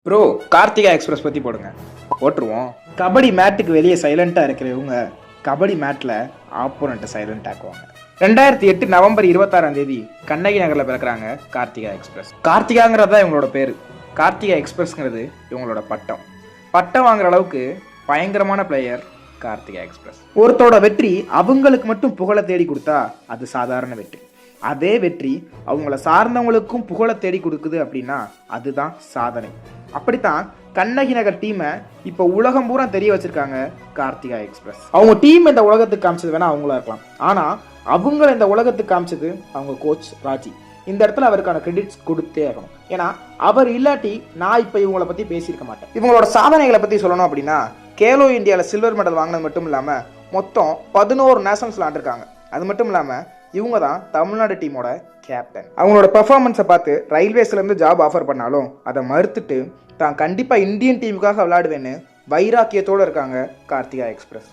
Bro, Karthika express பற்றி போடுங்க. போட்டுருவோம். கபடி மேட்டுக்கு வெளியே சைலண்ட்டாக இருக்கிற இவங்க கபடி மேட்டில் ஆப்போனண்ட்டை சைலண்ட் ஆக்குவாங்க. 2008 நவம்பர் 26 கண்ணகி நகரில் பிறக்கிறாங்க கார்த்திகா எக்ஸ்பிரஸ். கார்த்திகாங்கிறது தான் இவங்களோட பேர். கார்த்திகா எக்ஸ்பிரஸ்ங்கிறது இவங்களோட பட்டம். பட்டம் வாங்குற அளவுக்கு பயங்கரமான பிளேயர் கார்த்திகா எக்ஸ்பிரஸ். ஒருத்தரோட வெற்றி அவங்களுக்கு மட்டும் புகழை தேடி கொடுத்தா அது சாதாரண வெற்றி. அதே வெற்றி அவங்கள சார்ந்தவங்களுக்கும் புகழை தேடி கொடுக்குது அப்படின்னா அதுதான் சாதனை. அப்படித்தான் கண்ணகி நகர் டீமை இப்போ உலகம் பூரா தெரிய வச்சிருக்காங்க கார்த்திகா எக்ஸ்பிரஸ். அவங்க டீம் இந்த உலகத்துக்கு காமிச்சது வேணா அவங்களா இருக்கலாம், ஆனா அவங்கள இந்த உலகத்துக்கு காமிச்சது அவங்க கோச் ராஜி. இந்த இடத்துல அவருக்கான கிரெடிட்ஸ் கொடுத்தே ஆகணும். ஏன்னா அவர் இல்லாட்டி நான் இப்போ இவங்களை பற்றி பேசியிருக்க மாட்டேன். இவங்களோட சாதனைகளை பற்றி சொல்லணும் அப்படின்னா கேலோ இந்தியாவில் சில்வர் மெடல் வாங்கினது மட்டும் இல்லாமல் மொத்தம் 11 நேஷனல்ஸ் விளாண்டுருக்காங்க. அது மட்டும் இல்லாமல் இவங்க தான் தமிழ்நாடு டீமோட கேப்டன். அவங்களோட பெர்ஃபார்மன்ஸை பார்த்து ரயில்வேஸ்லேருந்து ஜாப் ஆஃபர் பண்ணாலும் அதை மறுத்துட்டு தான் கண்டிப்பாக இந்தியன் டீமுக்காக விளையாடுவேன்னு வைராக்கியத்தோடு இருக்காங்க கார்த்திகா எக்ஸ்பிரஸ்.